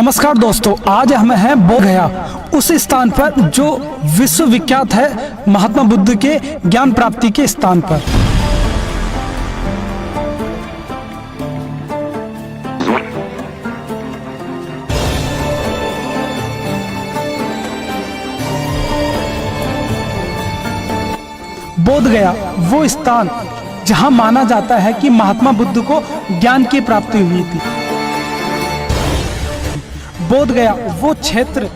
नमस्कार दोस्तों, आज हम हैं बोध गया, उस स्थान पर जो विश्व विख्यात है महात्मा बुद्ध के ज्ञान प्राप्ति के स्थान पर। बोध गया वो स्थान जहां माना जाता है कि महात्मा बुद्ध को ज्ञान की प्राप्ति हुई थी। बोध गया वो क्षेत्र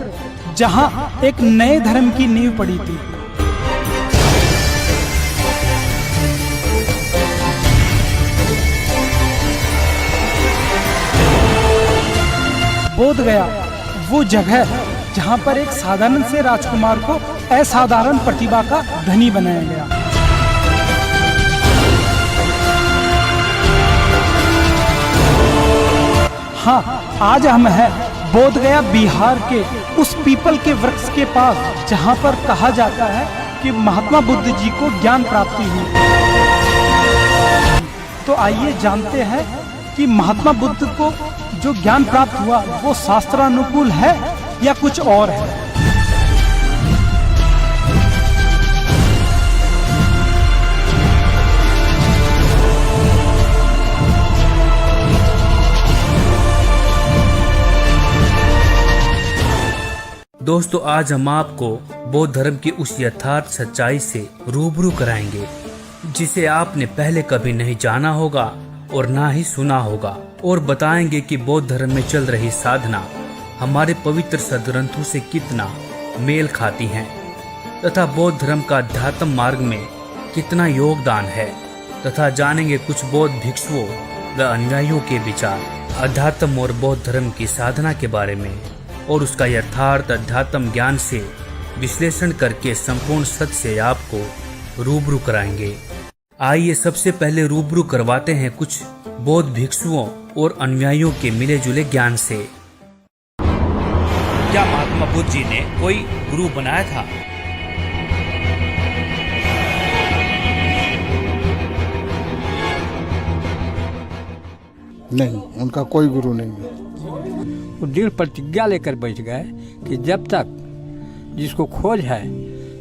जहां एक नए धर्म की नींव पड़ी थी। बोध गया वो जगह जहां पर एक साधारण से राजकुमार को असाधारण प्रतिभा का धनी बनाया गया। हाँ, आज हम हैं बोध गया बिहार के उस पीपल के वृक्ष के पास जहां पर कहा जाता है कि महात्मा बुद्ध जी को ज्ञान प्राप्ति हुई। तो आइए जानते हैं कि महात्मा बुद्ध को जो ज्ञान प्राप्त हुआ वो शास्त्रानुकूल है या कुछ और है। दोस्तों, आज हम आपको बौद्ध धर्म की उस यथार्थ सच्चाई से रूबरू कराएंगे जिसे आपने पहले कभी नहीं जाना होगा और ना ही सुना होगा, और बताएंगे कि बौद्ध धर्म में चल रही साधना हमारे पवित्र सदग्रंथों से कितना मेल खाती हैं तथा बौद्ध धर्म का अध्यात्म मार्ग में कितना योगदान है, तथा जानेंगे कुछ बौद्ध भिक्षुओं व अनुयायियों के विचार अध्यात्म और बौद्ध धर्म की साधना के बारे में, और उसका यथार्थ अध्यात्म ज्ञान से विश्लेषण करके संपूर्ण सत्य से आपको रूबरू कराएंगे। आइए सबसे पहले रूबरू करवाते हैं कुछ बौद्ध भिक्षुओं और अनुयायियों के मिले जुले ज्ञान से। क्या महात्मा बुद्ध जी ने कोई गुरु बनाया था? नहीं, उनका कोई गुरु नहीं है। वो दृढ़ प्रतिज्ञा लेकर बैठ गए कि जब तक जिसको खोज है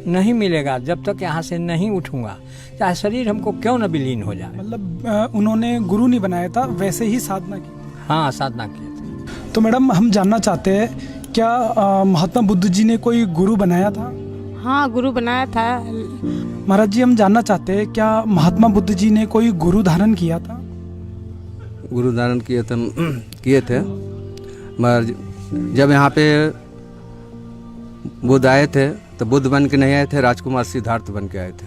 नहीं मिलेगा, जब तक यहाँ से नहीं उठूंगा, चाहे शरीर हमको क्यों न विलीन हो जाए। मतलब उन्होंने गुरु नहीं बनाया था, वैसे ही साधना की। हाँ, साधना की थी। तो मैडम, हम जानना चाहते हैं क्या महात्मा बुद्ध जी ने कोई गुरु बनाया था? हाँ, गुरु बनाया था। महाराज जी, हम जानना चाहते हैं क्या महात्मा बुद्ध जी ने कोई गुरु धारण किया था? गुरु धारण किए थे, मगर जब यहाँ पे बुद्ध आए थे तो बुद्ध बन के नहीं आए थे, राजकुमार सिद्धार्थ बन के आए थे।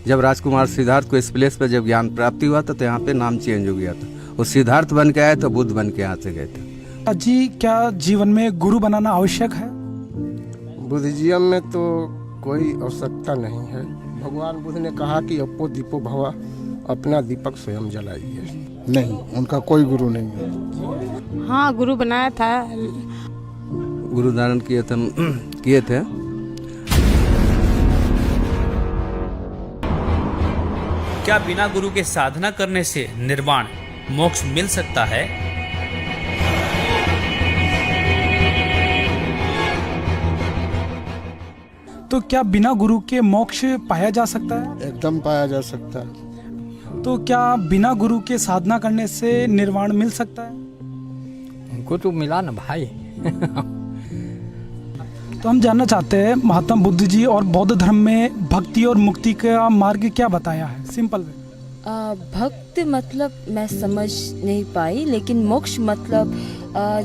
जब राजकुमार सिद्धार्थ को इस प्लेस पर जब ज्ञान प्राप्ति हुआ था तो यहाँ पे नाम चेंज हो गया था। वो सिद्धार्थ बन के आए तो बुद्ध बन के यहाँ से गए थे। जी, क्या जीवन में गुरु बनाना आवश्यक है? बुद्धिज्म में तो कोई आवश्यकता नहीं है। भगवान बुद्ध ने कहा कि अपो दीपो भवा, अपना दीपक स्वयं जलाइए। नहीं, उनका कोई गुरु नहीं है। हाँ, गुरु बनाया था। गुरु धारण किए थे। क्या बिना गुरु के साधना करने से निर्वाण मोक्ष मिल सकता है? तो क्या बिना गुरु के मोक्ष पाया जा सकता है? एकदम पाया जा सकता है। तो क्या बिना गुरु के साधना करने से निर्वाण मिल सकता है? उनको तो मिला ना भाई। तो हम जानना चाहते हैं महात्मा बुद्ध जी और बौद्ध धर्म में भक्ति और मुक्ति का मार्ग क्या बताया है? Simple way. भक्त मतलब मैं समझ नहीं पाई, लेकिन मोक्ष मतलब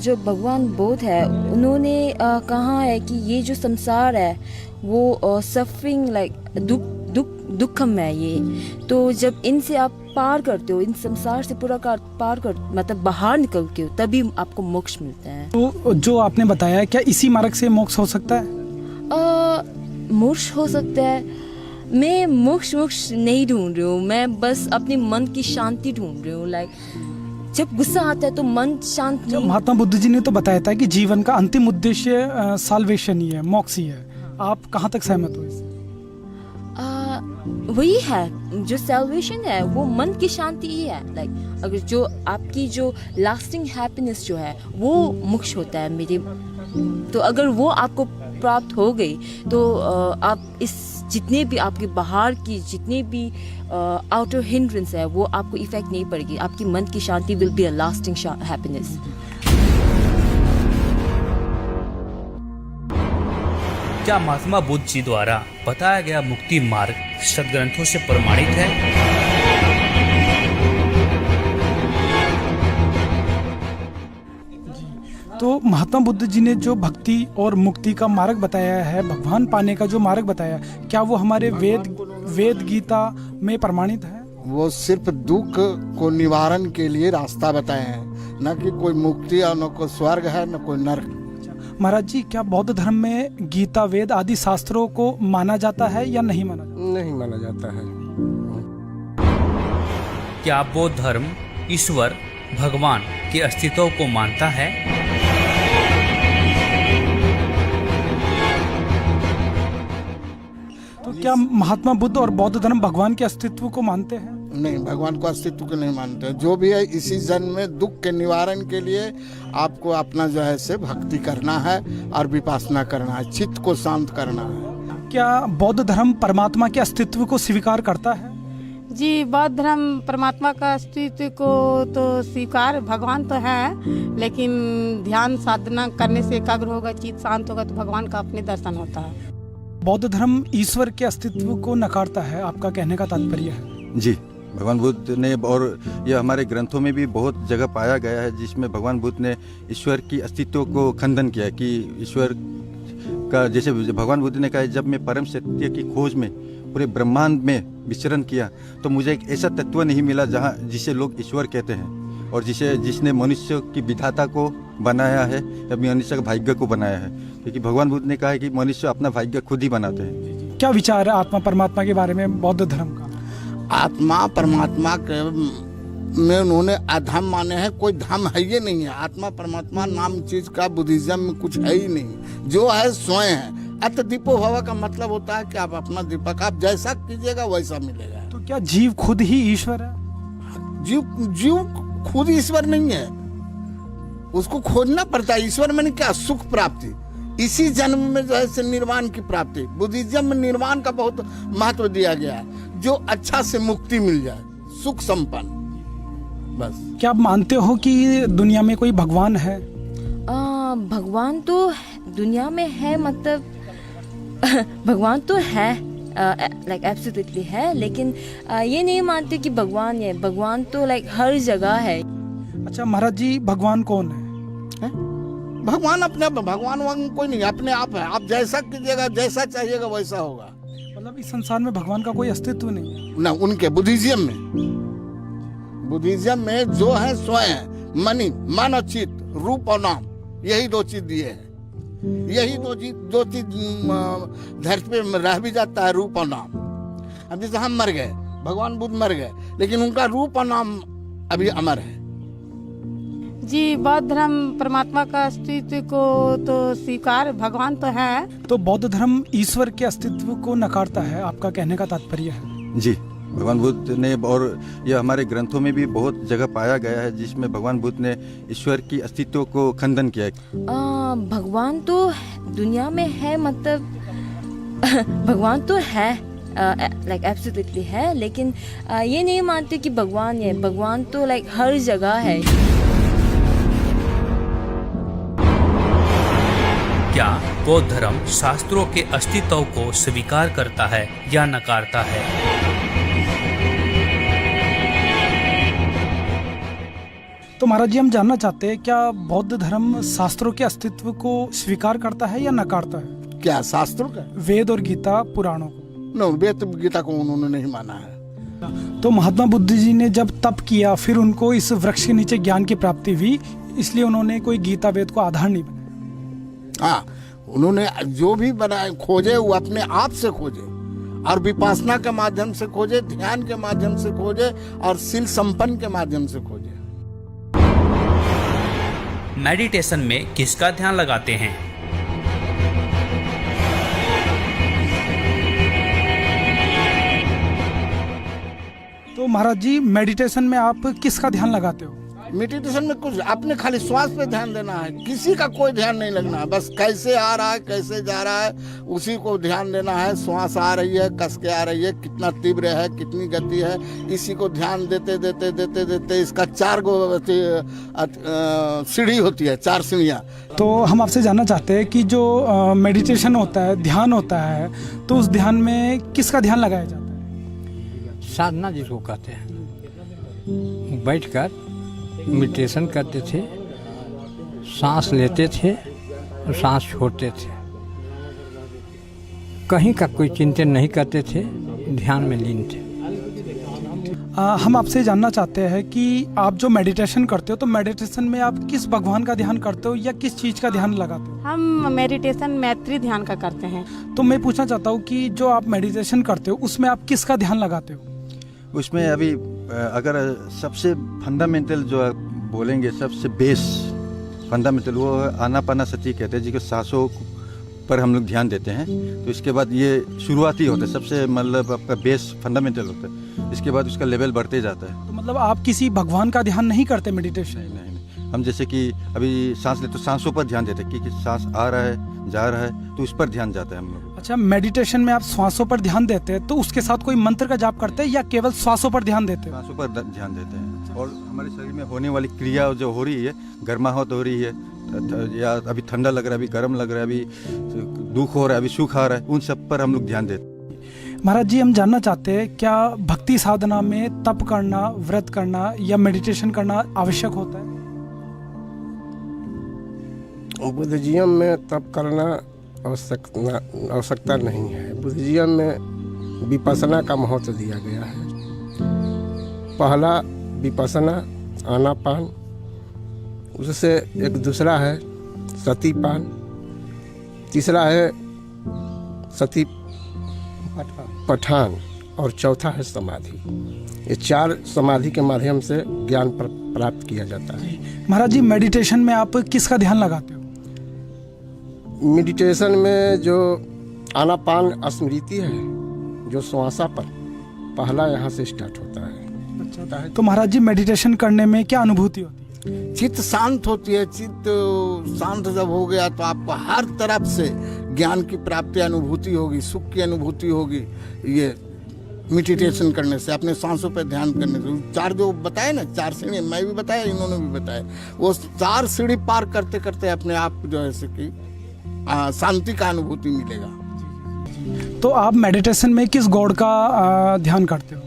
जो भगवान बुद्ध है उन्होंने कहा है कि ये जो संसार है वो सफरिंग लाइक दुखम है ये। तो जब इनसे आप पार करते हो, इन संसार से पूरा पार कर मतलब बाहर निकलते हो, तभी आपको मोक्ष मिलता है। तो जो आपने बताया, क्या इसी मार्ग से मोक्ष हो सकता है? मोक्ष हो सकता है। मैं मोक्ष नहीं ढूंढ रही हूँ, मैं बस अपने मन की शांति ढूंढ रही हूँ। लाइक जब गुस्सा आता है तो मन शांत नहीं। महात्मा बुद्ध जी ने तो बताया था कि जीवन का अंतिम उद्देश्य साल्वेशन ही है, मोक्ष ही है। आप कहाँ तक सहमत हो इससे? वही है जो सैल्वेशन है, वो मन की शांति ही है। लाइक अगर जो आपकी जो लास्टिंग हैप्पीनेस जो है वो मोक्ष होता है मेरे। तो अगर वो आपको प्राप्त हो गई तो आप इस जितने भी आपके बाहर की जितने भी आउटर हिंड्रेंस है वो आपको इफेक्ट नहीं पड़ेगी। आपकी मन की शांति will be a lasting happiness. क्या महात्मा बुद्ध जी द्वारा बताया गया मुक्ति मार्ग सदग्रंथों से प्रमाणित है? तो महात्मा बुद्ध जी ने जो भक्ति और मुक्ति का मार्ग बताया है, भगवान पाने का जो मार्ग बताया, क्या वो हमारे वेद गीता में प्रमाणित है? वो सिर्फ दुख को निवारण के लिए रास्ता बताए हैं, न कि कोई मुक्ति और न कोई स्वर्ग है न कोई नर्क। महाराज जी, क्या बौद्ध धर्म में गीता वेद आदि शास्त्रों को माना जाता है या नहीं माना जाता? नहीं माना जाता है। क्या बौद्ध धर्म ईश्वर भगवान के अस्तित्व को मानता है? तो क्या महात्मा बुद्ध और बौद्ध धर्म भगवान के अस्तित्व को मानते हैं? नहीं, भगवान को अस्तित्व को नहीं मानते। जो भी है इसी जन्म में दुख के निवारण के लिए आपको अपना जो है से भक्ति करना है और विपासना करना है, चित्त को शांत करना है। क्या बौद्ध धर्म परमात्मा के अस्तित्व को स्वीकार करता है? जी, बौद्ध धर्म परमात्मा का अस्तित्व को तो स्वीकार, भगवान तो है, लेकिन ध्यान साधना करने से एकाग्र होगा, चित्त शांत होगा तो भगवान का अपने दर्शन होता है। बौद्ध धर्म ईश्वर के अस्तित्व को नकारता है, आपका कहने का तात्पर्य है? जी, भगवान बुद्ध ने, और यह हमारे ग्रंथों में भी बहुत जगह पाया गया है जिसमें भगवान बुद्ध ने ईश्वर की अस्तित्व को खंडन किया कि ईश्वर का, जैसे भगवान बुद्ध ने कहा, जब मैं परम सत्य की खोज में पूरे ब्रह्मांड में विचरण किया तो मुझे एक ऐसा तत्व नहीं मिला जहाँ जिसे लोग ईश्वर कहते हैं और जिसने मनुष्य की विधाता को बनाया है या मनुष्य का भाग्य को बनाया है, क्योंकि भगवान बुद्ध ने कहा है कि मनुष्य अपना भाग्य खुद ही बनाते हैं। क्या विचार है आत्मा परमात्मा के बारे में बौद्ध धर्म का? आत्मा परमात्मा के में उन्होंने अधम माने हैं, कोई धम है ये नहीं है। आत्मा परमात्मा नाम चीज का बुद्धिज्म में कुछ है ही नहीं, जो है स्वयं है। अत दीपो भव का मतलब होता है कि आप अपना दीपक, आप जैसा कीजिएगा वैसा मिलेगा। तो क्या जीव खुद ही ईश्वर है? जीव खुद ईश्वर नहीं है, उसको खोजना पड़ता है। ईश्वर में क्या, सुख प्राप्ति, इसी जन्म में जो है से निर्वाण की प्राप्ति। बुद्धिज्म में निर्वाण का बहुत महत्व दिया गया है, जो अच्छा से मुक्ति मिल जाए, सुख संपन्न, बस। क्या आप मानते हो कि दुनिया में कोई भगवान है? भगवान तो दुनिया में है, मतलब भगवान तो है, लाइक एब्सोल्युटली है, लेकिन ये नहीं मानते कि भगवान है। भगवान तो लाइक हर जगह है। अच्छा महाराज जी, भगवान कौन है? भगवान अपने, भगवान कोई नहीं, अपने आप है। आप जैसा कीजिएगा, जैसा चाहिएगा वैसा होगा। मतलब इस संसार में भगवान का कोई अस्तित्व नहीं है ना उनके बुद्धिज्म में जो है स्वयं मनी, मन और चित्त, रूप और नाम, यही दो चीज दिए हैं। यही दो चीज धरती पे रह भी जाता है, रूप और नाम। अब जैसे हम मर गए, भगवान बुद्ध मर गए, लेकिन उनका रूप और नाम अभी अमर है। जी, बौद्ध धर्म परमात्मा का अस्तित्व को तो स्वीकार, भगवान तो है। तो बौद्ध धर्म ईश्वर के अस्तित्व को नकारता है, आपका कहने का तात्पर्य है? जी, भगवान बुद्ध ने, और यह हमारे ग्रंथों में भी बहुत जगह पाया गया है जिसमें भगवान बुद्ध ने ईश्वर की अस्तित्व को खंडन किया है। भगवान तो दुनिया में है, मतलब भगवान तो है, लाइक एब्सोल्युटली है, लेकिन ये नहीं मानते कि भगवान है। भगवान तो लाइक हर जगह है। क्या बौद्ध धर्म शास्त्रों के अस्तित्व को स्वीकार करता है या नकारता है? तो महाराज जी, हम जानना चाहते हैं, क्या बौद्ध धर्म शास्त्रों के अस्तित्व को स्वीकार करता है या नकारता है? क्या शास्त्रों का? वेद और गीता पुराणों को? नो, वेद गीता को उन्होंने नहीं माना है। तो महात्मा बुद्ध जी ने जब तप किया, फिर उनको इस वृक्ष के नीचे ज्ञान की प्राप्ति हुई, इसलिए उन्होंने कोई गीता वेद को आधार नहीं बनाया। हाँ, उन्होंने जो भी बनाए खोजे वो अपने आप से खोजे, और विपासना के माध्यम से खोजे, ध्यान के माध्यम से खोजे, और शील संपन्न के माध्यम से खोजे। मेडिटेशन में किसका ध्यान लगाते हैं? महाराज जी मेडिटेशन में आप किसका ध्यान लगाते हो? मेडिटेशन में कुछ अपने खाली श्वास पे ध्यान देना है, किसी का कोई ध्यान नहीं लगना है। बस कैसे आ रहा है कैसे जा रहा है उसी को ध्यान देना है। श्वास आ रही है कस के आ रही है, कितना तीव्र है कितनी गति है, इसी को ध्यान देते देते देते देते इसका 4 सीढ़ी होती है, 4 सीढ़ियाँ। तो हम आपसे जानना चाहते हैं कि जो मेडिटेशन होता है, ध्यान होता है, तो उस ध्यान में किसका ध्यान लगाया जाता है? साधना जिसको कहते हैं, बैठकर मेडिटेशन करते थे, सांस लेते थे और सांस छोड़ते थे, कहीं का कोई चिंतन नहीं करते थे, ध्यान में लीन थे। हम आपसे जानना चाहते हैं कि आप जो मेडिटेशन करते हो तो मेडिटेशन में आप किस भगवान का ध्यान करते हो या किस चीज़ का ध्यान लगाते हो? हम मेडिटेशन मैत्री ध्यान का करते हैं। तो मैं पूछना चाहता हूँ कि जो आप मेडिटेशन करते हो उसमें आप किसका ध्यान लगाते हो? उसमें अभी अगर सबसे फंडामेंटल जो आप बोलेंगे, सबसे बेस फंडामेंटल वो आनापाना सती कहते हैं, जिसके सांसों पर हम लोग ध्यान देते हैं। तो इसके बाद ये शुरुआती होता है, सबसे मतलब आपका बेस फंडामेंटल होता है। इसके बाद उसका लेवल बढ़ते जाता है। तो मतलब आप किसी भगवान का ध्यान नहीं करते मेडिटेशन? नहीं, हम जैसे कि अभी सांस लेते तो सांसों पर ध्यान देते हैं कि सांस आ रहा है जा रहा है, तो उस पर ध्यान जाता है हम लोग। अच्छा, मेडिटेशन में आप श्वासों पर ध्यान देते हैं तो उसके साथ कोई मंत्र का जाप करते हैं या केवल श्वासों पर ध्यान देते हैं? सांसों पर ध्यान देते हैं। और हमारे शरीर में होने वाली क्रिया जो हो रही है, गर्माहट हो रही है या अभी ठंडा लग रहा है, अभी गर्म लग रहा है, अभी दुख हो रहा है, अभी सुख आ रहा है, उन सब पर हम लोग ध्यान देते हैं। महाराज जी, हम जानना चाहते हैं क्या भक्ति साधना में तप करना, व्रत करना या मेडिटेशन करना आवश्यक होता है? बुद्धिज्म में तप करना आवश्यकता नहीं है। बुद्धिज्म में विपස්සना का महत्व दिया गया है। पहला विपස්සना आनापान, उससे एक दूसरा है सतीपान, तीसरा है सती पठान और चौथा है समाधि। ये 4 समाधि के माध्यम से ज्ञान प्राप्त किया जाता है। महाराज जी, मेडिटेशन में आप किसका ध्यान लगाते हो? मेडिटेशन में जो आनापान स्मृति है, जो श्वासा पर पहला यहाँ से स्टार्ट होता है। अच्छा, तो महाराज जी मेडिटेशन करने में क्या अनुभूति होती है? चित्त शांत होती है। चित्त शांत जब हो गया तो आपको हर तरफ से ज्ञान की प्राप्ति अनुभूति होगी, सुख की अनुभूति होगी। ये मेडिटेशन करने से, अपने सांसों पर ध्यान करने से, 4 जो बताए ना 4 सीढ़ी, मैं भी बताया इन्होंने भी बताया, वो 4 सीढ़ी पार करते करते अपने आप जो है कि शांति का अनुभूति मिलेगा। तो आप मेडिटेशन में किस गॉड का ध्यान करते हो?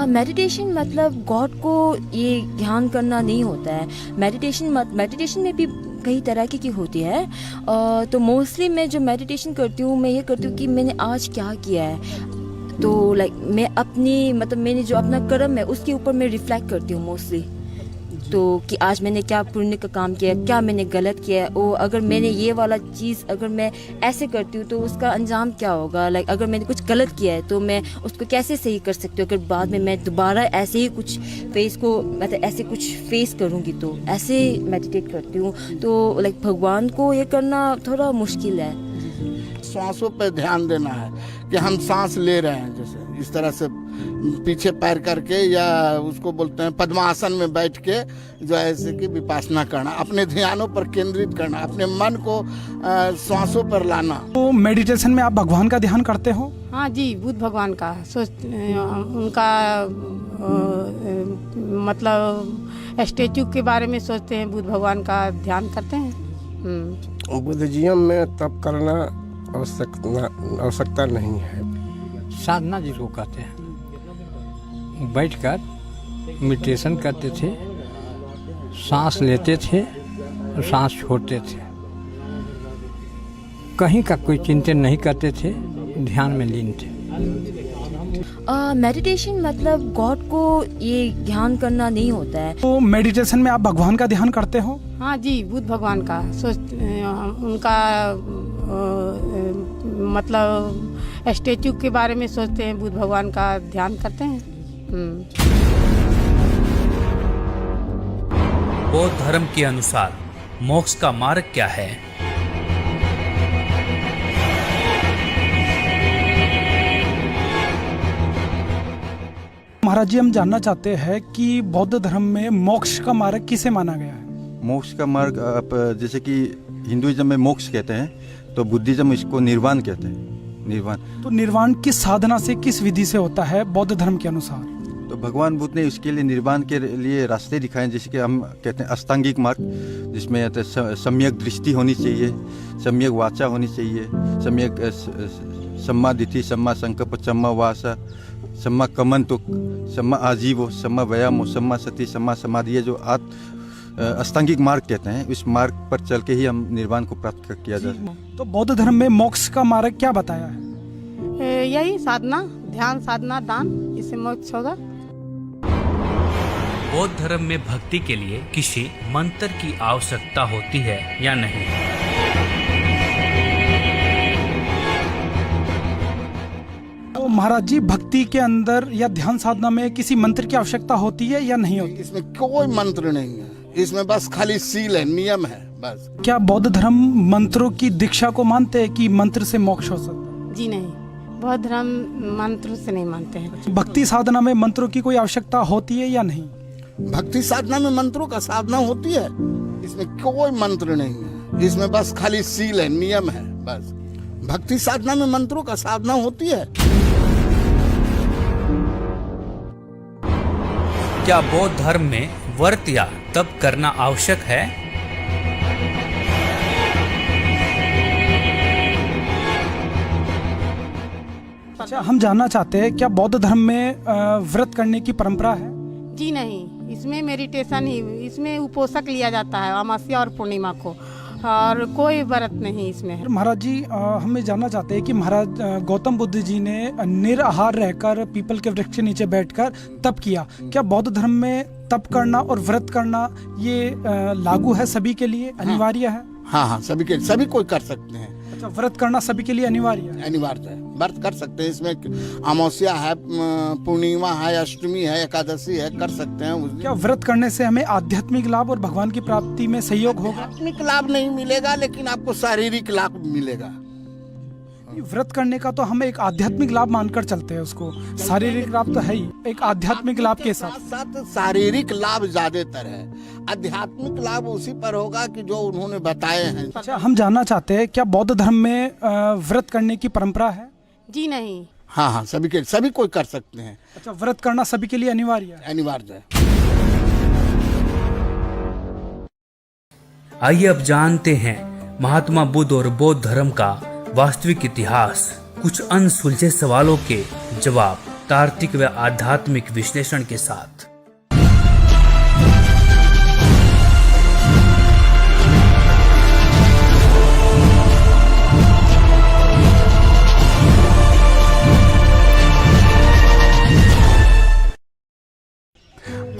मेडिटेशन मतलब गॉड को ये ध्यान करना नहीं होता है। मेडिटेशन में भी कई तरह की होती है। तो मोस्टली मैं जो मेडिटेशन करती हूँ, मैं ये करती हूँ कि मैंने आज क्या किया है। तो लाइक मैं अपनी मतलब मैंने जो अपना कर्म है उसके ऊपर मैं रिफ्लेक्ट करती हूँ मोस्टली। तो कि आज मैंने क्या पुण्य का काम किया, क्या मैंने गलत किया है, और अगर मैंने ये वाला चीज़ अगर मैं ऐसे करती हूँ तो उसका अंजाम क्या होगा। लाइक अगर मैंने कुछ गलत किया है तो मैं उसको कैसे सही कर सकती हूँ, अगर बाद में मैं दोबारा ऐसे ही कुछ मतलब ऐसे कुछ फेस करूँगी। तो ऐसे मेडिटेट करती हूँ। तो लाइक भगवान को ये करना थोड़ा मुश्किल है। सांसों पर ध्यान देना है कि हम सांस ले रहे हैं, जैसे इस तरह से पीछे पैर करके, या उसको बोलते हैं पद्मासन में बैठ के जो ऐसे कि विपස්සना करना, अपने ध्यानों पर केंद्रित करना, अपने मन को सांसों पर लाना। तो मेडिटेशन में आप भगवान का ध्यान करते हो? हाँ जी, बुद्ध भगवान का उनका मतलब स्टेचू के बारे में सोचते हैं, बुद्ध भगवान का ध्यान करते हैं। बुद्धिज्म में तप करना आवश्यकता नहीं है। साधना जिसको कहते हैं, बैठकर मेडिटेशन करते थे, सांस लेते थे और सांस छोड़ते थे, कहीं का कोई चिंतन नहीं करते थे, ध्यान में लीन थे। मेडिटेशन मतलब गॉड को ये ध्यान करना नहीं होता है। तो मेडिटेशन में आप भगवान का ध्यान करते हो? हाँ जी, बुद्ध भगवान का उनका मतलब स्टेचू के बारे में सोचते हैं, बुद्ध भगवान का ध्यान करते हैं। बौद्ध धर्म के अनुसार मोक्ष का मार्ग क्या है? महाराज जी, हम जानना चाहते हैं कि बौद्ध धर्म में मोक्ष का मार्ग किसे माना गया है? मोक्ष का मार्ग आप जैसे कि हिंदुइज्म में मोक्ष कहते हैं, तो बुद्धिज्म इसको निर्वाण कहते हैं। निर्वाण तो निर्वाण किस साधना से, किस विधि से होता है बौद्ध धर्म के अनुसार? तो भगवान बुद्ध ने उसके लिए निर्वाण के लिए रास्ते दिखाए, जैसे कि हम कहते हैं अष्टांगिक मार्ग, जिसमें सम्यक दृष्टि होनी चाहिए, सम्यक वाचा होनी चाहिए, सम्यक सम्मा दिति, सम्मा संकल्प, सम्मा वाचा, सम्मा कमंतुक, सम्मा आजीवो, सम्मा व्यायामो, सम्मा सति, सम्मा समाधि, ये जो अष्टांगिक मार्ग कहते हैं, उस मार्ग पर चल के ही हम निर्वाण को प्राप्त किया जा सकता है। तो बौद्ध धर्म में मोक्ष का मार्ग क्या बताया है? यही साधना, ध्यान साधना, दान, इससे मोक्ष होगा। बौद्ध धर्म में भक्ति के लिए किसी मंत्र की आवश्यकता होती है या नहीं? तो महाराज जी, भक्ति के अंदर या ध्यान साधना में किसी मंत्र की आवश्यकता होती है या नहीं होती? इसमें कोई मंत्र नहीं है, इसमें बस खाली सील है, नियम है बस। क्या बौद्ध धर्म मंत्रों की दीक्षा को मानते हैं कि मंत्र से मोक्ष हो सकता है? जी नहीं, बौद्ध धर्म मंत्र से नहीं मानते हैं। भक्ति साधना में मंत्रों की कोई आवश्यकता होती है या नहीं? भक्ति साधना में मंत्रों का साधना होती है, इसमें कोई मंत्र नहीं है, इसमें बस खाली सील है, नियम है बस। भक्ति साधना में मंत्रों का साधना होती है। क्या बौद्ध धर्म में व्रत या तप करना आवश्यक है? अच्छा, हम जानना चाहते हैं क्या बौद्ध धर्म में व्रत करने की परंपरा है? जी नहीं, इसमें मेडिटेशन ही, इसमें उपोषक लिया जाता है अमावस्या और पूर्णिमा को, और कोई व्रत नहीं इसमें है। महाराज जी, हमें जानना चाहते हैं कि महाराज गौतम बुद्ध जी ने निराहार रहकर पीपल के वृक्ष के नीचे बैठकर तप किया। क्या बौद्ध धर्म में तप करना और व्रत करना ये लागू है, सभी के लिए अनिवार्य है? हाँ, सभी कोई कर सकते हैं। अच्छा, व्रत करना सभी के लिए अनिवार्य है? अनिवार्य है, व्रत कर सकते हैं। इसमें अमावस्या है, पूर्णिमा है, अष्टमी है, एकादशी है, कर सकते हैं उस दिन। क्या व्रत करने से हमें आध्यात्मिक लाभ और भगवान की प्राप्ति में सहयोग होगा? आध्यात्मिक लाभ नहीं मिलेगा, लेकिन आपको शारीरिक लाभ मिलेगा। व्रत करने का तो हम एक आध्यात्मिक लाभ मानकर चलते हैं उसको, शारीरिक लाभ तो है ही, एक आध्यात्मिक लाभ के साथ साथ शारीरिक लाभ ज्यादातर है, आध्यात्मिक लाभ उसी पर होगा कि जो उन्होंने बताए हैं। अच्छा, हम जानना चाहते हैं क्या बौद्ध धर्म में व्रत करने की परंपरा है? जी नहीं। हाँ, सभी कोई कर सकते हैं। अच्छा, व्रत करना सभी के लिए अनिवार्य है? अनिवार्य है। आइए अब जानते हैं महात्मा बुद्ध और बौद्ध धर्म का वास्तविक इतिहास, कुछ अनसुलझे सवालों के जवाब तार्किक व आध्यात्मिक विश्लेषण के साथ।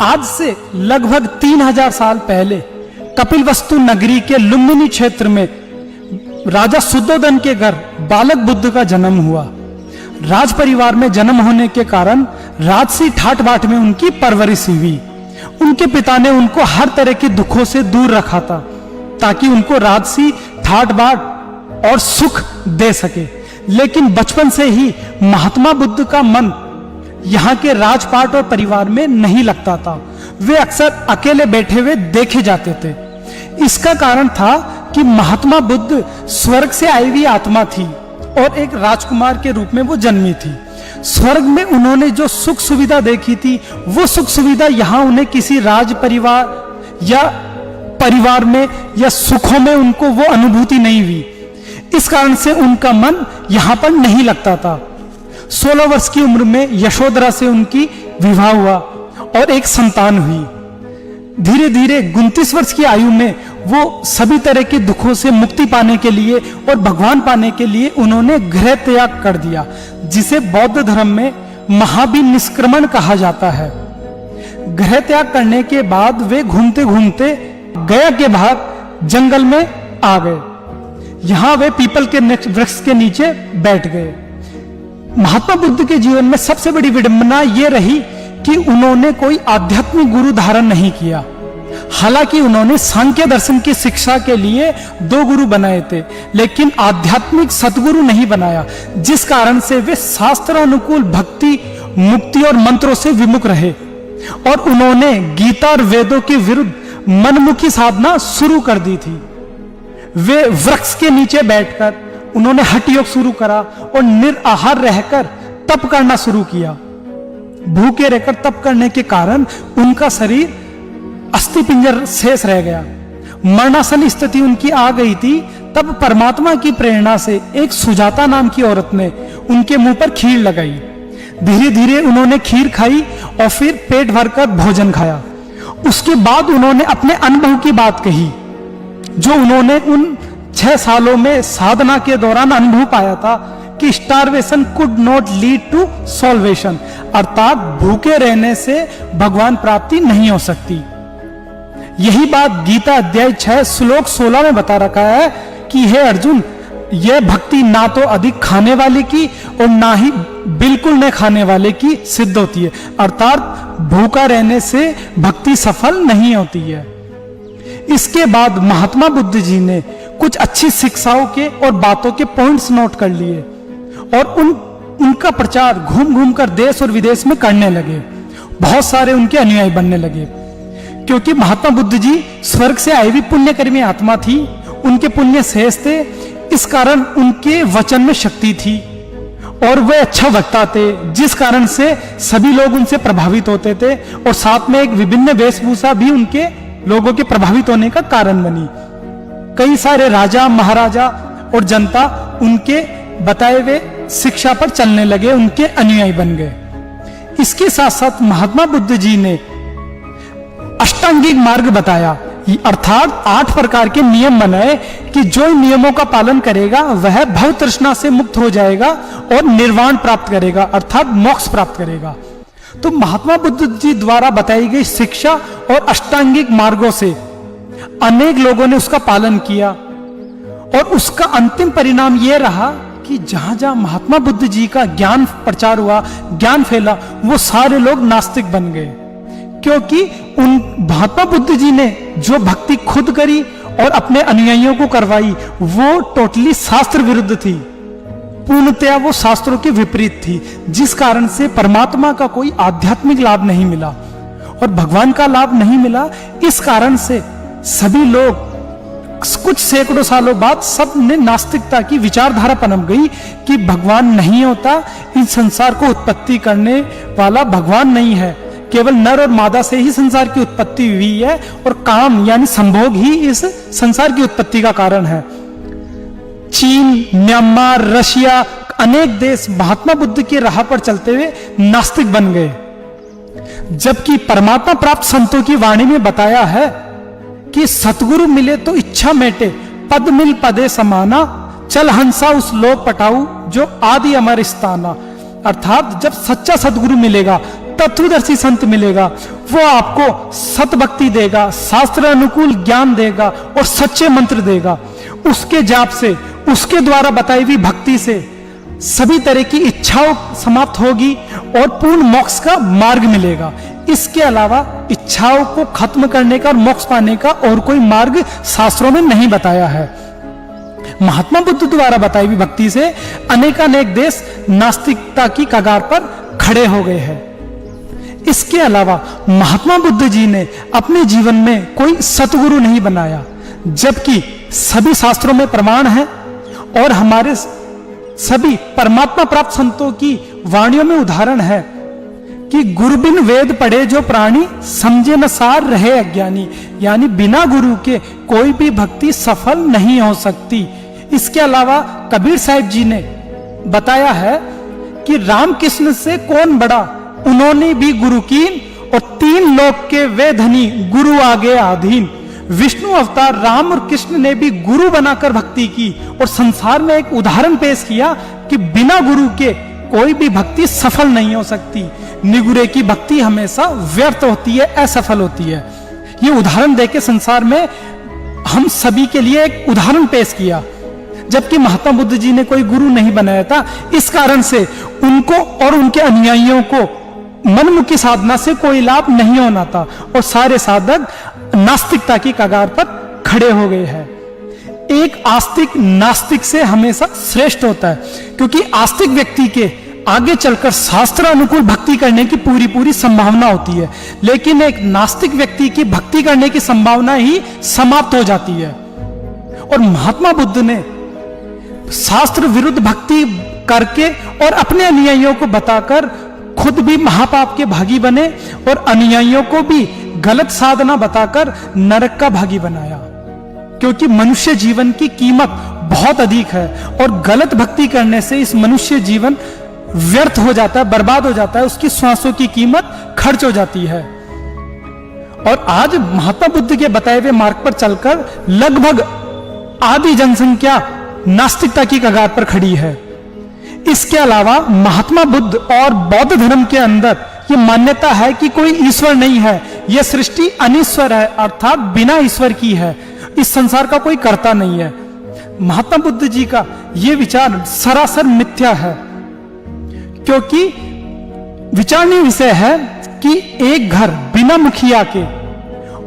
आज से लगभग 3000 साल पहले कपिलवस्तु नगरी के लुम्बिनी क्षेत्र में राजा शुद्धोधन के घर बालक बुद्ध का जन्म हुआ। राज परिवार में जन्म होने के कारण राजसी ठाट बाट में उनकी परवरिश हुई। उनके पिता ने उनको हर तरह के दुखों से दूर रखा था ताकि उनको राजसी ठाट बाट और सुख दे सके। लेकिन बचपन से ही महात्मा बुद्ध का मन यहाँ के राजपाट और परिवार में नहीं लगता था। वे अक्सर अकेले बैठे हुए देखे जाते थे। इसका कारण था कि महात्मा बुद्ध स्वर्ग से आई हुई आत्मा थी और एक राजकुमार के रूप में वो जन्मी थी। स्वर्ग में उन्होंने जो सुख सुविधा देखी थी, वो सुख सुविधा यहाँ उन्हें किसी राज परिवार या परिवार में या सुखों में उनको वो अनुभूति नहीं हुई। इस कारण से उनका मन यहाँ पर नहीं लगता था। 16 वर्ष की उम्र में यशोधरा से उनकी विवाह हुआ और एक संतान हुई। धीरे धीरे 29 वर्ष की आयु में वो सभी तरह के दुखों से मुक्ति पाने के लिए और भगवान पाने के लिए उन्होंने गृह त्याग कर दिया, जिसे बौद्ध धर्म में महाभिनिष्क्रमण कहा जाता है। गृह त्याग करने के बाद वे घूमते घूमते गया के बाहर जंगल में आ गए। यहाँ वे पीपल के वृक्ष के नीचे बैठ गए। महात्मा बुद्ध के जीवन में सबसे बड़ी विडंबना ये रही कि उन्होंने कोई आध्यात्मिक गुरु धारण नहीं किया। हालांकि उन्होंने सांख्य दर्शन की शिक्षा के लिए 2 गुरु बनाए थे, लेकिन आध्यात्मिक सतगुरु नहीं बनाया, जिस कारण से वे शास्त्र अनुकूल भक्ति मुक्ति और मंत्रों से विमुख रहे और उन्होंने गीता और वेदों के विरुद्ध मनमुखी साधना शुरू कर दी थी। वे वृक्ष के नीचे बैठकर उन्होंने हठ योग शुरू करा और निराहार रहकर तप करना शुरू किया। भूखे रहकर तप करने के कारण उनका शरीर अस्थि पिंजर शेष रह गया, मरणासन स्थिति उनकी आ गई थी। तब परमात्मा की प्रेरणा से एक सुजाता नाम की औरत ने उनके मुंह पर खीर लगाई। धीरे धीरे उन्होंने खीर खाई और फिर पेट भरकर भोजन खाया। उसके बाद उन्होंने अपने अनुभव की बात कही जो उन्होंने उन 6 सालों में साधना के दौरान अनुभव पाया था कि starvation could not lead to salvation, अर्थात भूखे रहने से भगवान प्राप्ति नहीं हो सकती। यही बात गीता अध्याय 6 श्लोक 16 में बता रखा है कि हे अर्जुन, यह भक्ति ना तो अधिक खाने वाले की और ना ही बिल्कुल न खाने वाले की सिद्ध होती है, अर्थात भूखा रहने से भक्ति सफल नहीं होती है। इसके बाद महात्मा बुद्ध जी ने कुछ अच्छी शिक्षाओं के और बातों के पॉइंट्स नोट कर लिए और उनका प्रचार घूम घूम कर देश और विदेश में करने लगे। बहुत सारे उनके अनुयायी बनने लगे क्योंकि महात्मा बुद्ध जी स्वर्ग से आई हुई पुण्यकर्मी आत्मा थी, उनके पुण्य शेष थे, इस कारण उनके वचन में शक्ति थी और वे अच्छा वक्ता थे, जिस कारण से सभी लोग उनसे प्रभावित होते थे और साथ में एक विभिन्न वेशभूषा भी उनके लोगों के प्रभावित होने का कारण बनी। कई सारे राजा महाराजा और जनता उनके बताए हुए शिक्षा पर चलने लगे, उनके अनुयायी बन गए। इसके साथ साथ महात्मा बुद्ध जी ने अष्टांगिक मार्ग बताया, अर्थात 8 प्रकार के नियम बनाए कि जो इन नियमों का पालन करेगा वह भव तृष्णा से मुक्त हो जाएगा और निर्वाण प्राप्त करेगा, अर्थात मोक्ष प्राप्त करेगा। तो महात्मा बुद्ध जी द्वारा बताई गई शिक्षा और अष्टांगिक मार्गों से अनेक लोगों ने उसका पालन किया और उसका अंतिम परिणाम यह रहा कि जहां जहां महात्मा बुद्ध जी का ज्ञान प्रचार हुआ, ज्ञान फैला, वो सारे लोग नास्तिक बन गए क्योंकि उन महात्मा बुद्ध जी ने जो भक्ति खुद करी और अपने अनुयायियों को करवाई वो टोटली शास्त्र विरुद्ध थी, पूर्णतया वो शास्त्रों के विपरीत थी, जिस कारण से परमात्मा का कोई आध्यात्मिक लाभ नहीं मिला और भगवान का लाभ नहीं मिला। इस कारण से सभी लोग कुछ सैकड़ों सालों बाद सब ने नास्तिकता की विचारधारा पनप गई कि भगवान नहीं होता, इस संसार को उत्पत्ति करने वाला भगवान नहीं है, केवल नर और मादा से ही संसार की उत्पत्ति हुई है और काम यानी संभोग ही इस संसार की उत्पत्ति का कारण है। चीन, म्यांमार, रशिया, अनेक देश महात्मा बुद्ध की राह पर चलते हुए नास्तिक बन गए, जबकि परमात्मा प्राप्त संतों की वाणी में बताया है कि सतगुरु मिले तो इच्छा मेटे, पद मिल पदे समाना, चल हंसा उस लोक पटाऊ जो आदि अमर स्थाना, अर्थात जब सच्चा सतगुरु मिलेगा, तत्वदर्शी संत मिलेगा, वो आपको सत भक्ति देगा, शास्त्र अनुकूल ज्ञान देगा और सच्चे मंत्र देगा। उसके जाप से, उसके द्वारा बताई हुई भक्ति से सभी तरह की इच्छाओं समाप्त होगी और पूर्ण मोक्ष का मार्ग मिलेगा। इसके अलावा इच्छाओं को खत्म करने का और मोक्ष पाने का और कोई मार्ग शास्त्रों में नहीं बताया है। महात्मा बुद्ध द्वारा बताई हुई भक्ति से अनेकानेक देश नास्तिकता की कगार पर खड़े हो गए हैं। इसके अलावा महात्मा बुद्ध जी ने अपने जीवन में कोई सतगुरु नहीं बनाया, जबकि सभी शास्त्रों में प्रमाण है और हमारे सभी परमात्मा प्राप्त संतों की वाणियों में उदाहरण है कि गुरु बिन वेद पढ़े जो प्राणी, समझे न सार रहे अज्ञानी, यानी बिना गुरु के कोई भी भक्ति सफल नहीं हो सकती। इसके अलावा कबीर साहिब जी ने बताया है कि रामकृष्ण से कौन बड़ा, उन्होंने भी गुरु कीन और 3 लोक के वे धनी, गुरु आगे आधीन। विष्णु अवतार राम और कृष्ण ने भी गुरु बनाकर भक्ति की और संसार में एक उदाहरण पेश किया कि बिना गुरु के कोई भी भक्ति सफल नहीं हो सकती। निगुरे की भक्ति हमेशा व्यर्थ होती है, असफल होती है। ये उदाहरण देके संसार में हम सभी के लिए एक उदाहरण पेश किया, जबकि महात्मा बुद्ध जी ने कोई गुरु नहीं बनाया था। इस कारण से उनको और उनके अनुयायियों को मनमुखी साधना से कोई लाभ नहीं होना था और सारे साधक नास्तिकता की कगार पर खड़े हो गए हैं। एक आस्तिक नास्तिक से हमेशा श्रेष्ठ होता है, क्योंकि आस्तिक व्यक्ति के आगे चलकर शास्त्र अनुकूल भक्ति करने की पूरी पूरी संभावना होती है, लेकिन एक नास्तिक व्यक्ति की भक्ति करने की संभावना ही समाप्त हो जाती है। और महात्मा बुद्ध ने शास्त्र विरुद्ध भक्ति करके और अपने अनुयायियों को बताकर खुद भी महापाप के भागी बने और अनुयायियों को भी गलत साधना बताकर नरक का भागी बनाया। क्योंकि मनुष्य जीवन की कीमत बहुत अधिक है और गलत भक्ति करने से इस मनुष्य जीवन व्यर्थ हो जाता है, बर्बाद हो जाता है, उसकी श्वासों की कीमत खर्च हो जाती है। और आज महात्मा बुद्ध के बताए हुए मार्ग पर चलकर लगभग आधी जनसंख्या नास्तिकता की कगार पर खड़ी है। इसके अलावा महात्मा बुद्ध और बौद्ध धर्म के अंदर ये मान्यता है कि कोई ईश्वर नहीं है, यह सृष्टि अनिश्वर है, अर्थात बिना ईश्वर की है, इस संसार का कोई कर्ता नहीं है। महात्मा बुद्ध जी का यह विचार सरासर मिथ्या है, क्योंकि विचारणीय विषय है कि एक घर बिना मुखिया के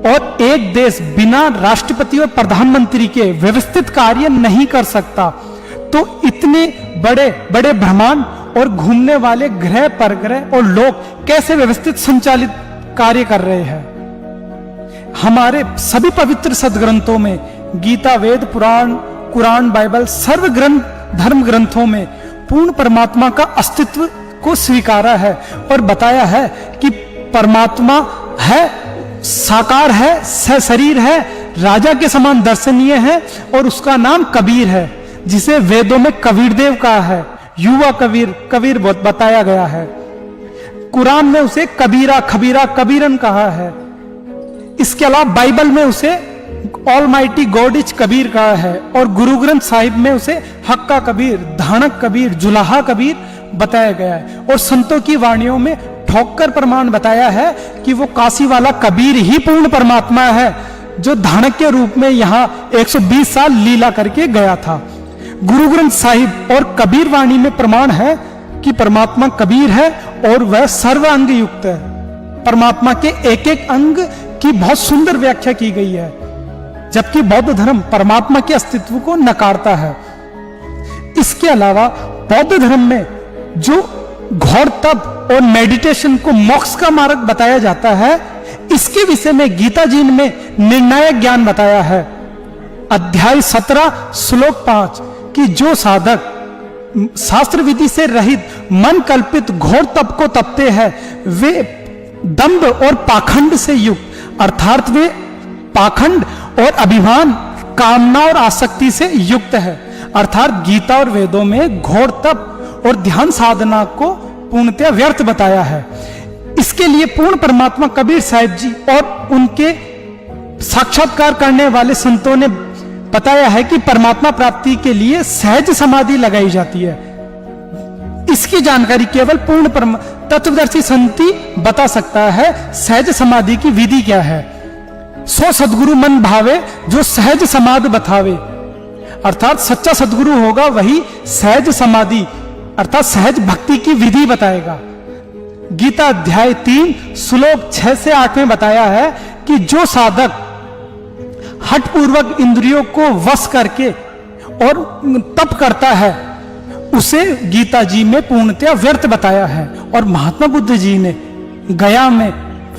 और एक देश बिना राष्ट्रपति और प्रधानमंत्री के व्यवस्थित कार्य नहीं कर सकता, तो इतने बड़े बड़े ब्रह्मांड और घूमने वाले ग्रह परग्रह और लोग कैसे व्यवस्थित संचालित कार्य कर रहे हैं। हमारे सभी पवित्र सदग्रंथों में गीता, वेद, पुराण, कुरान, बाइबल, सर्व ग्रंथ धर्म ग्रंथों में पूर्ण परमात्मा का अस्तित्व को स्वीकारा है और बताया है कि परमात्मा है, साकार है, सशरीर है, राजा के समान दर्शनीय है और उसका नाम कबीर है, जिसे वेदों में कबीर देव कहा है, युवा कबीर, कबीर बताया गया है। कुरान में उसे कबीरा, खबीरा, कबीरन कहा है। इसके अलावा बाइबल में उसे ऑलमाइटी गॉड इज कबीर कहा है और गुरु ग्रंथ साहिब में उसे हक्का कबीर, धानक कबीर, जुलाहा कबीर बताया गया है। और संतों की वाणियों में ठोकर प्रमाण बताया है कि वो काशी वाला कबीर ही पूर्ण परमात्मा है, जो धानक के रूप में यहाँ 120 साल लीला करके गया था। गुरु ग्रंथ साहिब और कबीर वाणी में प्रमाण है कि परमात्मा कबीर है और वह सर्व अंग युक्त है। परमात्मा के एक एक अंग की बहुत सुंदर व्याख्या की गई है, जबकि बौद्ध धर्म परमात्मा के अस्तित्व को नकारता है। इसके अलावा बौद्ध धर्म में जो घोर तप और मेडिटेशन को मोक्ष का मार्ग बताया जाता है, इसके विषय में गीता जी में निर्णायक ज्ञान बताया है। अध्याय 17 श्लोक 5 कि जो साधक शास्त्र विधि से रहित मन कल्पित घोर तप को तपते हैं, वे दंभ और पाखंड से युक्त, अर्थात वे पाखंड और अभिमान, कामना और आसक्ति से युक्त है। अर्थात गीता और वेदों में घोर तप और ध्यान साधना को पूर्णतः व्यर्थ बताया है। इसके लिए पूर्ण परमात्मा कबीर साहिब जी और उनके साक्षात्कार करने वाले संतों ने बताया है कि परमात्मा प्राप्ति के लिए सहज समाधि लगाई जाती है। इसकी जानकारी केवल पूर्ण तत्वदर्शी संति बता सकता है। सहज समाधि की विधि क्या है? सो सदगुरु मन भावे जो सहज समाधि बतावे, अर्थात सच्चा सदगुरु होगा वही सहज समाधि अर्थात सहज भक्ति की विधि बताएगा। गीता अध्याय 3 श्लोक 6 से 8 में बताया है कि जो साधक हठ पूर्वक इंद्रियों को वश करके और तप करता है, उसे गीता जी में पूर्णतया व्यर्थ बताया है। और महात्मा बुद्ध जी ने गया में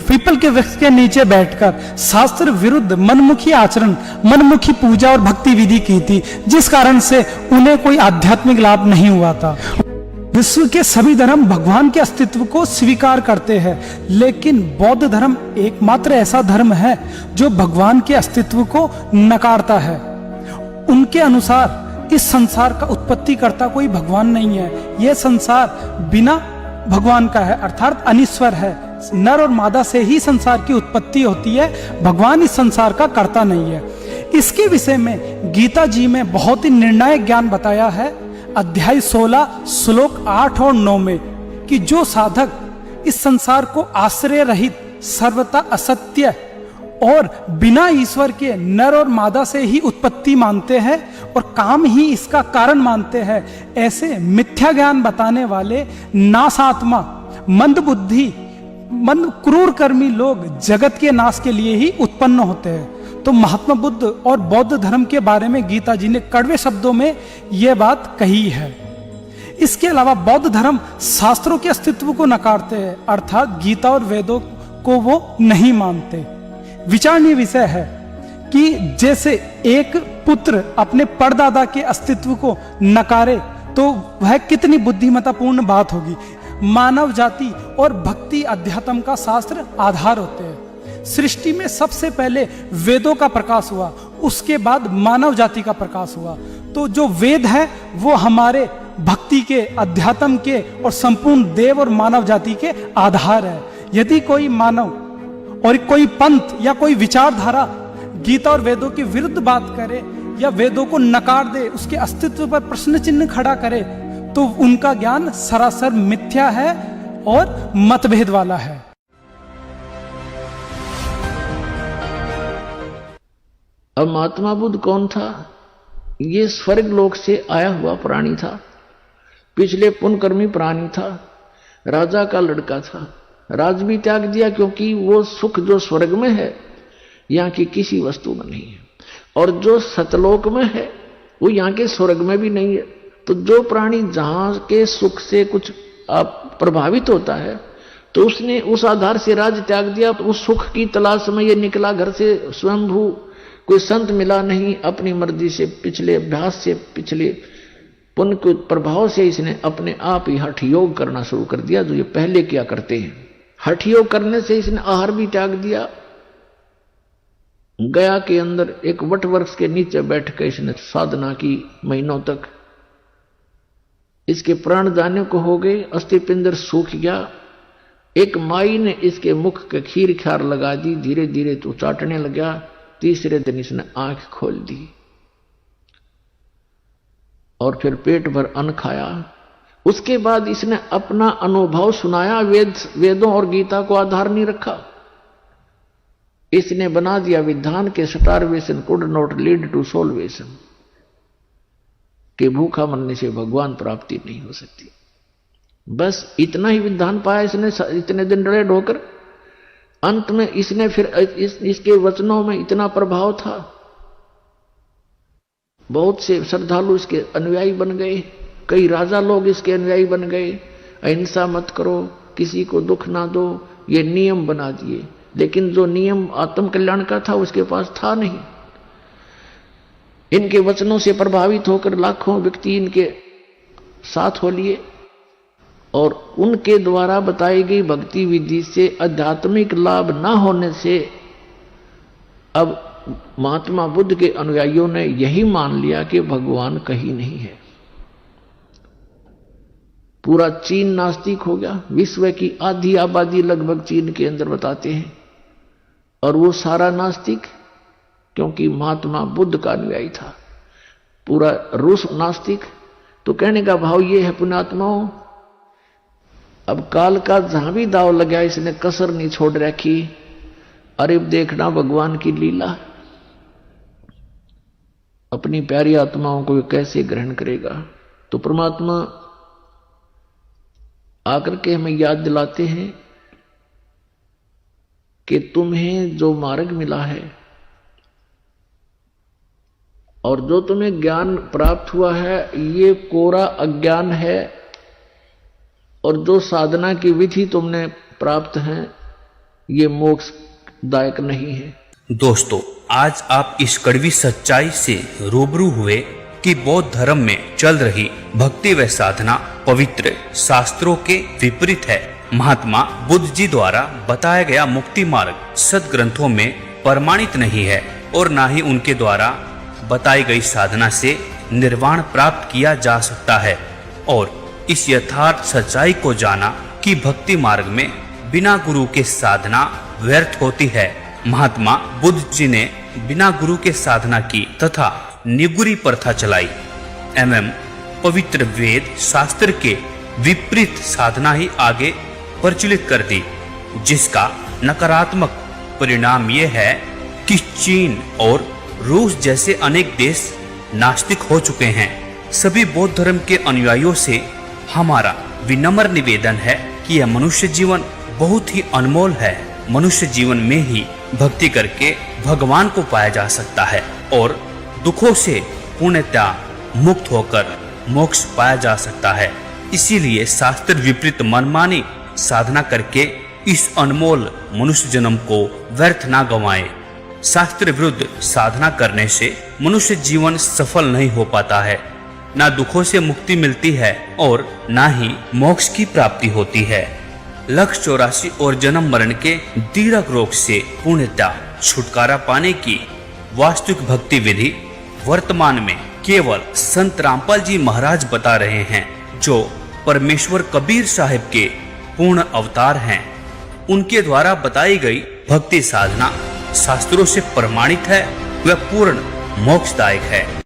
पीपल के वृक्ष के नीचे बैठकर शास्त्र विरुद्ध मनमुखी आचरण, मनमुखी पूजा और भक्ति विधि की थी, जिस कारण से उन्हें कोई आध्यात्मिक लाभ नहीं हुआ था। विश्व के सभी धर्म भगवान के अस्तित्व को स्वीकार करते हैं, लेकिन बौद्ध धर्म एकमात्र ऐसा धर्म है जो भगवान के अस्तित्व को नकारता है। उनके अनुसार इस संसार का उत्पत्तिकर्ता कोई भगवान नहीं है। यह संसार बिना भगवान का है, अर्थात अनिश्वर है। नर और मादा से ही संसार की उत्पत्ति होती है, भगवान इस संसार का कर्ता नहीं है। इसके विषय में गीता जी में बहुत ही निर्णायक ज्ञान बताया है। अध्याय 16 श्लोक 8 और 9 में कि जो साधक इस संसार को आश्रय रहित, सर्वथा असत्य और बिना ईश्वर के नर और मादा से ही उत्पत्ति मानते हैं और काम ही इसका कारण मानते हैं, ऐसे मिथ्या ज्ञान बताने वाले नासात्मा, मंदबुद्धि, मंद क्रूर कर्मी लोग जगत के नाश के लिए ही उत्पन्न होते हैं। तो महात्मा बुद्ध और बौद्ध धर्म के बारे में गीता जी ने कड़वे शब्दों में यह बात कही है। इसके अलावा बौद्ध धर्म शास्त्रों के अस्तित्व को नकारते हैं, अर्थात गीता और वेदों को वो नहीं मानते। विचारणीय विषय है कि जैसे एक पुत्र अपने परदादा के अस्तित्व को नकारे तो वह कितनी बुद्धिमत्तापूर्ण बात होगी। मानव जाति और भक्ति अध्यात्म का शास्त्र आधार होते हैं। सृष्टि में सबसे पहले वेदों का प्रकाश हुआ, उसके बाद मानव जाति का प्रकाश हुआ। तो जो वेद है वो हमारे भक्ति के, अध्यात्म के और संपूर्ण देव और मानव जाति के आधार है। यदि कोई मानव और कोई पंथ या कोई विचारधारा गीता और वेदों के विरुद्ध बात करे या वेदों को नकार दे, उसके अस्तित्व पर प्रश्न चिन्ह खड़ा करे, तो उनका ज्ञान सरासर मिथ्या है और मतभेद वाला है। अब महात्मा बुद्ध कौन था? ये स्वर्ग लोक से आया हुआ प्राणी था, पिछले पुण्यकर्मी प्राणी था, राजा का लड़का था। राज भी त्याग दिया क्योंकि वो सुख जो स्वर्ग में है यहाँ की किसी वस्तु में नहीं है, और जो सतलोक में है वो यहाँ के स्वर्ग में भी नहीं है। तो जो प्राणी जहां के सुख से कुछ प्रभावित होता है तो उसने उस आधार से राज त्याग दिया। तो उस सुख की तलाश में ये निकला घर से स्वयंभू, कोई संत मिला नहीं, अपनी मर्जी से, पिछले अभ्यास से, पिछले पुण्य के प्रभाव से इसने अपने आप ही हठ योग करना शुरू कर दिया, जो ये पहले किया करते हैं। हठ योग करने से इसने आहार भी त्याग दिया। गया के अंदर एक वट वृक्ष के नीचे बैठ कर इसने साधना की महीनों तक। इसके प्राण जाने को हो गए, अस्थि पिंजर सूख गया। एक माई ने इसके मुख के खीर खार लगा दी, धीरे धीरे तो चाटने लगा। तीसरे दिन इसने आंख खोल दी और फिर पेट भर अन्न खाया। उसके बाद इसने अपना अनुभव सुनाया। वेदों और गीता को आधार नहीं रखा। इसने बना दिया विधान के starvation could not lead to solution, कि भूखा मरने से भगवान प्राप्ति नहीं हो सकती। बस इतना ही विधान पाया इसने इतने दिन डरे ढोकर। अंत में इसने फिर इसके वचनों में इतना प्रभाव था, बहुत से श्रद्धालु इसके अनुयायी बन गए, कई राजा लोग इसके अनुयायी बन गए। अहिंसा मत करो, किसी को दुख ना दो, ये नियम बना दिए। लेकिन जो नियम आत्म कल्याण का था उसके पास था नहीं। इनके वचनों से प्रभावित होकर लाखों व्यक्ति इनके साथ हो लिए, और उनके द्वारा बताई गई भक्ति विधि से आध्यात्मिक लाभ न होने से अब महात्मा बुद्ध के अनुयायियों ने यही मान लिया कि भगवान कहीं नहीं है। पूरा चीन नास्तिक हो गया। विश्व की आधी आबादी लगभग चीन के अंदर बताते हैं, और वो सारा नास्तिक, क्योंकि महात्मा बुद्ध का अनुयायी था। पूरा रूस नास्तिक। तो कहने का भाव ये है पुण्यात्माओं, अब काल का जहां भी दाव लगा इसने कसर नहीं छोड़ रखी। अरे देखना भगवान की लीला, अपनी प्यारी आत्माओं को कैसे ग्रहण करेगा। तो परमात्मा आकर के हमें याद दिलाते हैं कि तुम्हें जो मार्ग मिला है और जो तुम्हें ज्ञान प्राप्त हुआ है ये कोरा अज्ञान है, और जो साधना की विधि तुमने प्राप्त है ये मोक्षदायक नहीं है। दोस्तों, आज आप इस कड़वी सच्चाई से रूबरू हुए कि बौद्ध धर्म में चल रही भक्ति व साधना पवित्र शास्त्रों के विपरीत है। महात्मा बुद्ध जी द्वारा बताया गया मुक्ति मार्ग सदग्रंथों में प्रमाणित नहीं है, और न ही उनके द्वारा बताई गई साधना से निर्वाण प्राप्त किया जा सकता है। और इस यथार्थ सच्चाई को जाना कि भक्ति मार्ग में बिना गुरु के साधना व्यर्थ होती है। महात्मा बुद्ध जी ने बिना गुरु के साधना की तथा निगुरी प्रथा चलाई एवं पवित्र वेद शास्त्र के विपरीत साधना ही आगे प्रचलित कर दी, जिसका नकारात्मक परिणाम यह है कि चीन और रूस जैसे अनेक देश नास्तिक हो चुके हैं। सभी बौद्ध धर्म के अनुयायियों से हमारा विनम्र निवेदन है कि यह मनुष्य जीवन बहुत ही अनमोल है। मनुष्य जीवन में ही भक्ति करके भगवान को पाया जा सकता है और दुखों से पूर्णतः मुक्त होकर मोक्ष पाया जा सकता है। इसीलिए शास्त्र विपरीत मनमानी साधना करके इस अनमोल मनुष्य जन्म को व्यर्थ ना गंवाए। शास्त्र विरुद्ध साधना करने से मनुष्य जीवन सफल नहीं हो पाता है, ना दुखों से मुक्ति मिलती है और ना ही मोक्ष की प्राप्ति होती है। 184 और जन्म मरण के दीर्घ रोग से पूर्णतः छुटकारा पाने की वास्तविक भक्ति विधि वर्तमान में केवल संत रामपाल जी महाराज बता रहे हैं, जो परमेश्वर कबीर साहिब के पूर्ण अवतार हैं। उनके द्वारा बताई गई भक्ति साधना शास्त्रों से प्रमाणित है व पूर्ण मोक्षदायक है।